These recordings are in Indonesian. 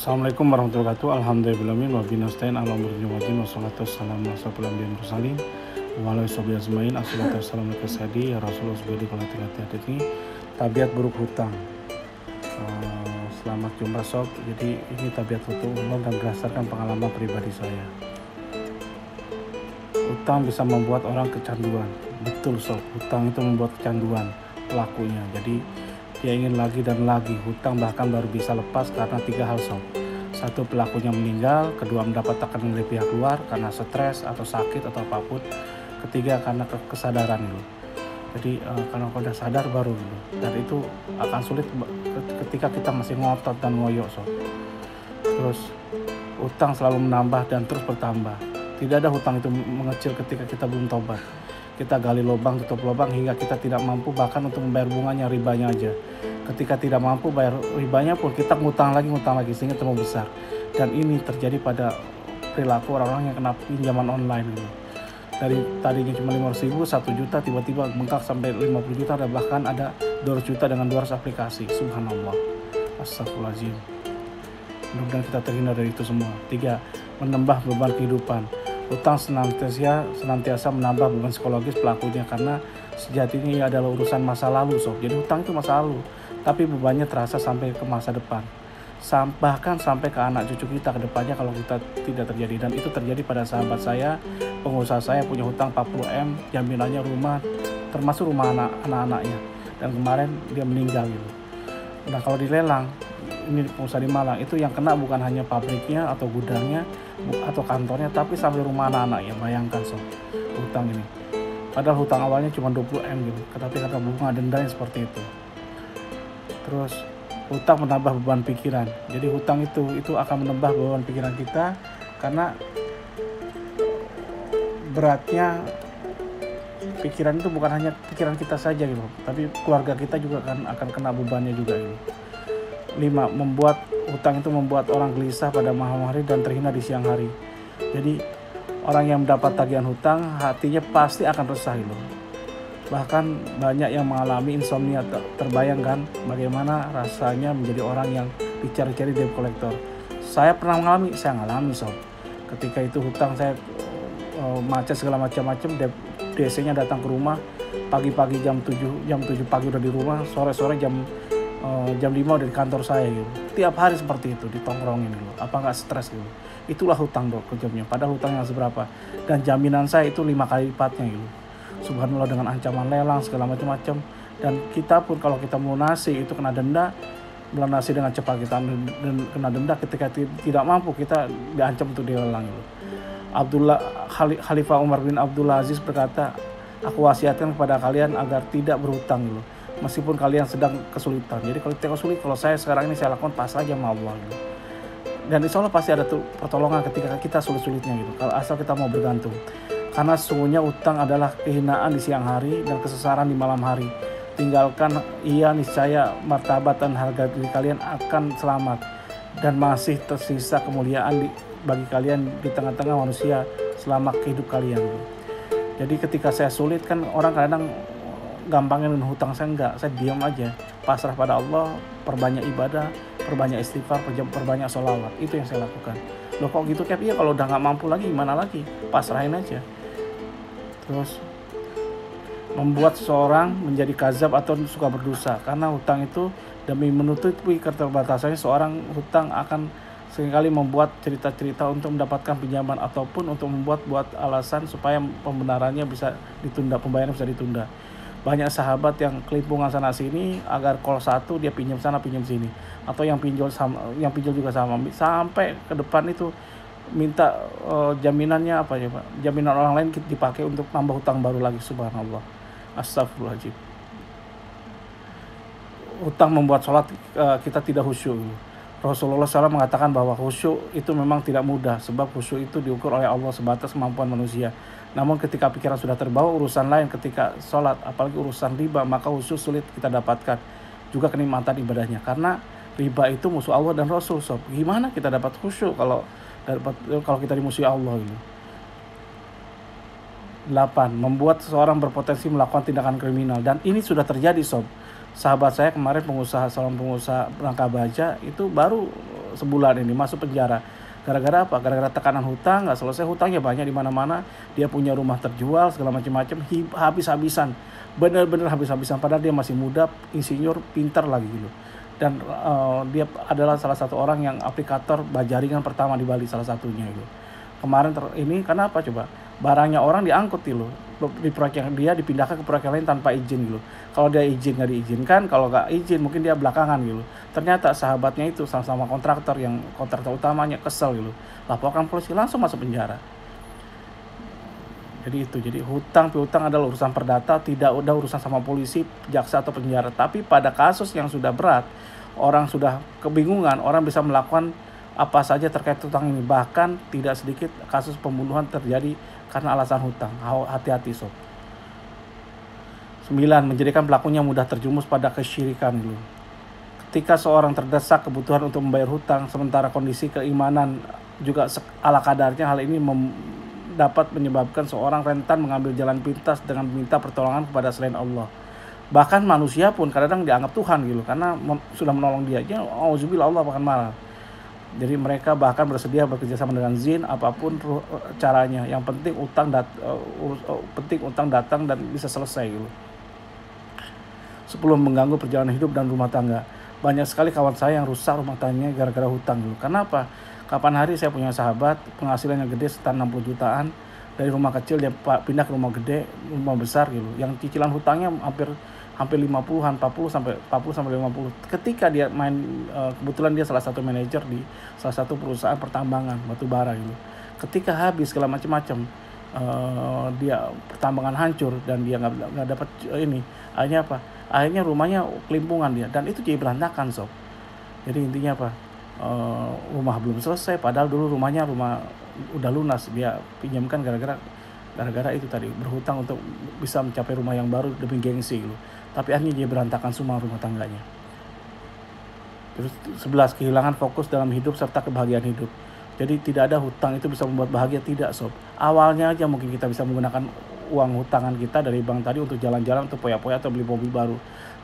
Assalamualaikum warahmatullahi wabarakatuh. Alhamdulillahirabbil alamin wa binastain ala umuri wadin wassalatu wassalamu ala asyrofil anbiya'i wal mursalin wa ala alihi ajmain. Assalatu wassalamu ala sayyidi ya Rasulullah sallallahu alaihi wasallam. Tabiat buruk hutang. Selamat jumpa sob. Jadi ini tabiat hutang dan berdasarkan pengalaman pribadi saya. Hutang bisa membuat orang kecanduan. Betul sob, hutang itu membuat kecanduan pelakunya. Jadi dia ingin lagi dan lagi. Hutang bahkan baru bisa lepas karena 3 hal sob. 1, pelakunya meninggal. 2, mendapat tekanan dari pihak luar karena stres atau sakit atau apapun. 3, karena kesadaran gitu. Jadi kalau udah sadar baru gitu. Dan itu akan sulit ketika kita masih ngotot dan ngoyo sob. Terus hutang selalu menambah dan terus bertambah. Tidak ada hutang itu mengecil ketika kita belum tobat. Kita gali lubang, tutup lubang hingga kita tidak mampu bahkan untuk membayar bunganya, ribanya aja. Ketika tidak mampu bayar ribanya pun kita ngutang lagi sehingga terlalu besar. Dan ini terjadi pada perilaku orang-orang yang kena pinjaman online gitu. Dari tadinya cuma 500.000, 1 juta tiba-tiba bengkak sampai 50 juta dan bahkan ada 200 juta dengan 200 aplikasi. Subhanallah. Astagfirullahaladzim. Mudah-mudahan kita terhindar dari itu semua. 3, menambah beban kehidupan. Hutang senantiasa menambah beban psikologis pelakunya karena sejatinya ia adalah urusan masa lalu sob. Jadi hutang itu masa lalu, tapi bebannya terasa sampai ke masa depan. Bahkan sampai ke anak cucu kita ke depannya kalau kita tidak terjadi. Dan itu terjadi pada sahabat saya, pengusaha saya punya hutang 40M, jaminannya rumah, termasuk rumah anak-anaknya. Dan kemarin dia meninggal gitu. Nah kalau dilelang, ini pengusaha di Malang, itu yang kena bukan hanya pabriknya atau gudangnya atau kantornya, tapi sampai rumah anak-anaknya. Bayangkan sob, hutang ini. Padahal hutang awalnya cuma 20M gitu, tapi karena bunga dendanya seperti itu. Terus hutang menambah beban pikiran. Jadi hutang itu akan menambah beban pikiran kita karena beratnya pikiran itu bukan hanya pikiran kita saja gitu, tapi keluarga kita juga akan kena bebannya juga gitu. 5, hutang itu membuat orang gelisah pada malam hari dan terhina di siang hari. Jadi orang yang mendapat tagihan hutang hatinya pasti akan resah gitu. Bahkan banyak yang mengalami insomnia. Terbayangkan bagaimana rasanya menjadi orang yang dicari-cari debt collector. Saya pernah mengalami, sob. Ketika itu hutang saya macet segala macam-macam, DC-nya datang ke rumah pagi-pagi jam 7 pagi udah di rumah, sore-sore jam 5 udah di kantor saya gitu. Tiap hari seperti itu ditongkrongin gitu. Apa nggak stres gitu. Itulah hutang dok kejamnya. Padahal hutangnya seberapa. Dan jaminan saya itu 5 kali lipatnya gitu. Subhanallah, dengan ancaman lelang segala macam-macam. Dan kita pun kalau kita melunasi itu kena denda. Melunasi dengan cepat kita kena denda. Ketika tidak mampu kita diancam untuk dilelang gitu. Khalifah Umar bin Abdul Aziz berkata, aku wasiatkan kepada kalian agar tidak berhutang gitu. Meskipun kalian sedang kesulitan. Jadi kalau kita kesulitan, kalau saya sekarang ini saya lakukan pasrah aja sama Allah gitu. Dan insya Allah pasti ada tuh pertolongan ketika kita sulit-sulitnya gitu. Kalau asal kita mau bergantung. Karena sesungguhnya utang adalah kehinaan di siang hari dan kesesaran di malam hari. Tinggalkan ia, niscaya martabat dan harga diri kalian akan selamat. Dan masih tersisa kemuliaan bagi kalian di tengah-tengah manusia selama hidup kalian gitu. Jadi ketika saya sulit kan orang kadang gampangnya dengan hutang, saya enggak, saya diam aja, pasrah pada Allah, perbanyak ibadah, perbanyak istighfar, perbanyak sholawat. Itu yang saya lakukan. Loh kok gitu Cap? Iya, kalau udah nggak mampu lagi gimana lagi, pasrahin aja. Terus membuat seseorang menjadi kazab atau suka berdosa karena hutang itu demi menutupi keterbatasannya. Seorang hutang akan seringkali membuat cerita-cerita untuk mendapatkan pinjaman ataupun untuk membuat alasan supaya pembenarannya bisa ditunda, pembayaran bisa ditunda. Banyak sahabat yang kelimpungan sana sini agar call 1 dia pinjam sana pinjam sini, atau yang pinjol juga sama, sampai ke depan itu minta jaminannya apa ya Pak, jaminan orang lain dipakai untuk nambah hutang baru lagi. Subhanallah, astagfirullahaladzim. Hutang membuat sholat kita tidak khusyuk. Rasulullah SAW mengatakan bahwa khusyuk itu memang tidak mudah, sebab khusyuk itu diukur oleh Allah sebatas kemampuan manusia. Namun ketika pikiran sudah terbawa urusan lain, ketika sholat, apalagi urusan riba, maka khusyuk sulit kita dapatkan. Juga kenikmatan ibadahnya, karena riba itu musuh Allah dan Rasul sob. Gimana kita dapat khusyuk kalau kita dimusuhi Allah gitu. 8, membuat seseorang berpotensi melakukan tindakan kriminal. Dan ini sudah terjadi sob. Sahabat saya kemarin seorang pengusaha rangka baja itu baru sebulan ini masuk penjara. Gara-gara apa? Gara-gara tekanan hutang, nggak selesai hutangnya banyak di mana-mana. Dia punya rumah terjual segala macam-macam, habis-habisan, bener-bener habis-habisan. Padahal dia masih muda, insinyur, pintar lagi gitu. Dan dia adalah salah satu orang yang aplikator bajaringan pertama di Bali, salah satunya itu. Kemarin ini karena apa coba? Barangnya orang diangkut gitu, di proyek yang dia dipindahkan ke proyek yang lain tanpa izin gitu. Kalau dia izin nggak diizinkan, kalau nggak izin mungkin dia belakangan gitu. Ternyata sahabatnya itu sama-sama kontraktor utamanya kesel gitu. Laporkan polisi, langsung masuk penjara. Jadi hutang piutang adalah urusan perdata, tidak ada urusan sama polisi, jaksa atau penjara. Tapi pada kasus yang sudah berat, orang sudah kebingungan, orang bisa melakukan apa saja terkait hutang ini. Bahkan tidak sedikit kasus pembunuhan terjadi karena alasan hutang. Hati-hati sob. 9. Menjadikan pelakunya mudah terjumus pada kesyirikan dulu. Ketika seorang terdesak kebutuhan untuk membayar hutang, sementara kondisi keimanan juga ala kadarnya, hal ini dapat menyebabkan seorang rentan mengambil jalan pintas dengan meminta pertolongan kepada selain Allah. Bahkan manusia pun kadang-kadang dianggap Tuhan gitu, karena sudah menolong dia. Auzubillah, Allah akan marah. Jadi mereka bahkan bersedia bekerjasama dengan jin apapun caranya. Yang penting utang datang dan bisa selesai gitu. 10. Mengganggu perjalanan hidup dan rumah tangga. Banyak sekali kawan saya yang rusak rumah tangganya gara-gara hutang gitu. Kenapa? Kapan hari saya punya sahabat penghasilannya gede sekitar 60 jutaan, dari rumah kecil dia pindah ke rumah gede, rumah besar gitu. Yang cicilan hutangnya hampir 50-an, 40 sampai 50. Ketika dia kebetulan dia salah satu manajer di salah satu perusahaan pertambangan batu bara gitu. Ketika habis segala macam-macam, dia pertambangan hancur dan dia nggak dapat ini. Akhirnya apa? Akhirnya rumahnya kelimpungan dia, dan itu jadi berantakan sob. Jadi intinya apa? Rumah belum selesai, padahal dulu rumah udah lunas, dia pinjamkan gara-gara itu tadi, berhutang untuk bisa mencapai rumah yang baru demi gengsi gitu. Tapi akhirnya dia berantakan semua rumah tangganya. Terus 11. Kehilangan fokus dalam hidup serta kebahagiaan hidup. Jadi tidak ada hutang itu bisa membuat bahagia, tidak sob. Awalnya aja mungkin kita bisa menggunakan uang hutangan kita dari bank tadi untuk jalan-jalan, untuk poya-poya atau beli mobil baru.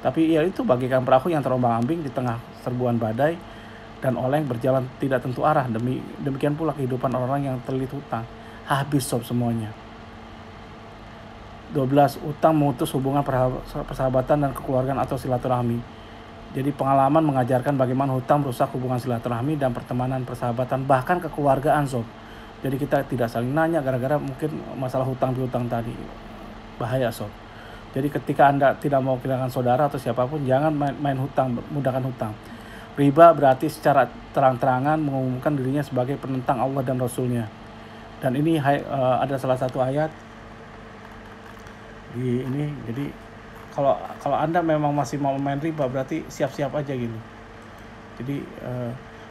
Tapi ya itu bagaikan perahu yang terombang-ambing di tengah serbuan badai dan oleng berjalan tidak tentu arah. Demikian pula kehidupan orang yang terlilit hutang. Habis sob semuanya. 12. Utang memutus hubungan persahabatan dan kekeluargaan atau silaturahmi. Jadi pengalaman mengajarkan bagaimana hutang merusak hubungan silaturahmi dan pertemanan, persahabatan, bahkan kekeluargaan sob. Jadi kita tidak saling nanya gara-gara mungkin masalah hutang piutang tadi. Bahaya sob. Jadi ketika Anda tidak mau kehilangan saudara atau siapapun, jangan main hutang, mudahkan hutang. Riba berarti secara terang-terangan mengumumkan dirinya sebagai penentang Allah dan Rasulnya. Dan ini ada salah satu ayat di ini. Jadi kalau Anda memang masih mau main riba, berarti siap-siap aja gitu. Jadi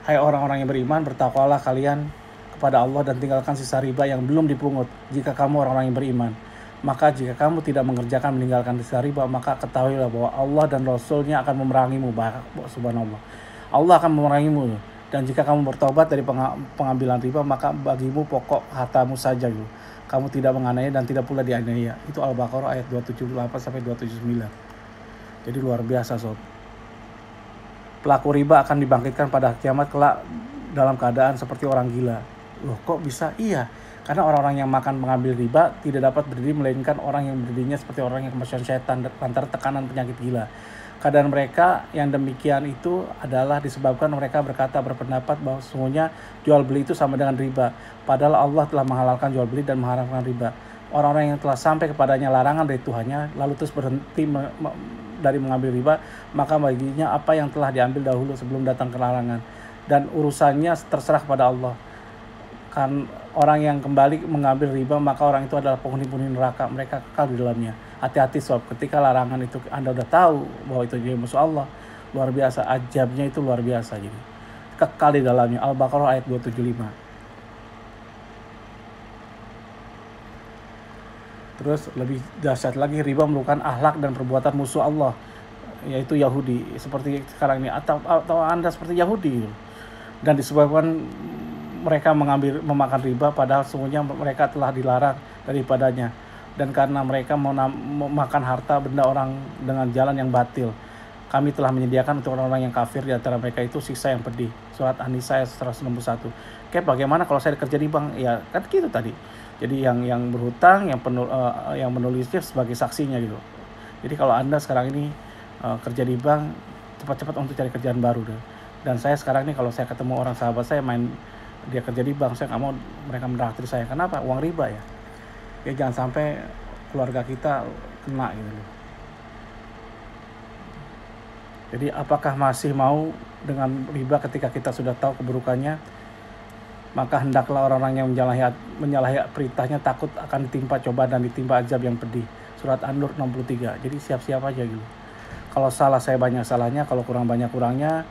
hai orang-orang yang beriman, bertakwalah kalian kepada Allah dan tinggalkan sisa riba yang belum dipungut jika kamu orang-orang yang beriman. Maka jika kamu tidak mengerjakan meninggalkan sisa riba, maka ketahuilah bahwa Allah dan Rasulnya akan memerangimu. Subhanallah, Allah akan memerangimu. Dan jika kamu bertobat dari pengambilan riba, maka bagimu pokok hartamu saja gitu. Kamu tidak menganiaya dan tidak pula dianiaya. Itu Al-Baqarah ayat 278 sampai 279. Jadi luar biasa sob. Pelaku riba akan dibangkitkan pada kiamat kelak dalam keadaan seperti orang gila. Loh kok bisa? Iya, karena orang-orang yang mengambil riba tidak dapat berdiri, melainkan orang yang berdirinya seperti orang yang kemasukan setan lantaran tekanan penyakit gila. Keadaan mereka yang demikian itu adalah disebabkan mereka berpendapat bahwa sesungguhnya jual beli itu sama dengan riba. Padahal Allah telah menghalalkan jual beli dan mengharamkan riba. Orang-orang yang telah sampai kepadanya larangan dari Tuhannya, lalu terus berhenti dari mengambil riba, maka baginya apa yang telah diambil dahulu sebelum datang ke larangan. Dan urusannya terserah kepada Allah. Kan orang yang kembali mengambil riba, maka orang itu adalah penghuni-penghuni neraka, mereka kekal di dalamnya. Hati-hati sob, ketika larangan itu Anda udah tahu bahwa itu jadi musuh Allah, luar biasa, ajabnya itu luar biasa. Jadi kekal di dalamnya. Al-Baqarah ayat 275. Terus lebih dahsyat lagi, riba merupakan akhlak dan perbuatan musuh Allah, yaitu Yahudi. Seperti sekarang ini, atau Anda seperti Yahudi. Dan disebabkan mereka memakan riba, padahal sesungguhnya mereka telah dilarang daripadanya. Dan karena mereka mau makan harta benda orang dengan jalan yang batil. Kami telah menyediakan untuk orang-orang yang kafir di antara mereka itu siksa yang pedih. Surat An-Nisa ayat 161. Kayak bagaimana kalau saya kerja di bank? Ya kan gitu tadi. Jadi yang berhutang, yang menulisnya sebagai saksinya gitu. Jadi kalau Anda sekarang ini kerja di bank, cepat-cepat untuk cari kerjaan baru deh. Dan saya sekarang ini kalau saya ketemu orang sahabat saya dia kerja di bank, saya nggak mau mereka menraktir saya. Kenapa? Uang riba ya. Ya jangan sampai keluarga kita kena gitu loh. Jadi apakah masih mau dengan riba ketika kita sudah tahu keburukannya? Maka hendaklah orang-orang yang menyalahi perintahnya takut akan ditimpa cobaan dan ditimpa azab yang pedih. Surat An-Nur 63. Jadi siap-siap aja gitu. Kalau salah saya banyak salahnya, kalau kurang banyak kurangnya.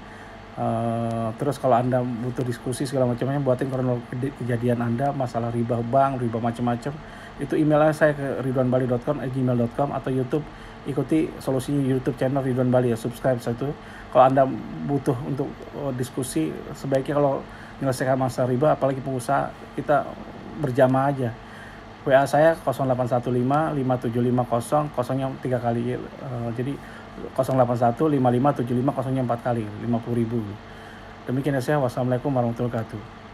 Terus kalau Anda butuh diskusi segala macamnya, buatin kronologi kejadian Anda, masalah riba bank, riba macam-macam. Itu emailnya saya ke ridwanbali.com@gmail.com atau YouTube. Ikuti solusinya YouTube channel Ridwan Bali ya, subscribe satu. Kalau Anda butuh untuk diskusi, sebaiknya kalau menyelesaikan masalah riba, apalagi pengusaha, kita berjamaah aja. WA saya 0815 5750 0-nya 3 kali. Jadi 081 55 75 0-nya 4 kali, 50.000. Demikian ya saya. Wassalamualaikum warahmatullahi wabarakatuh.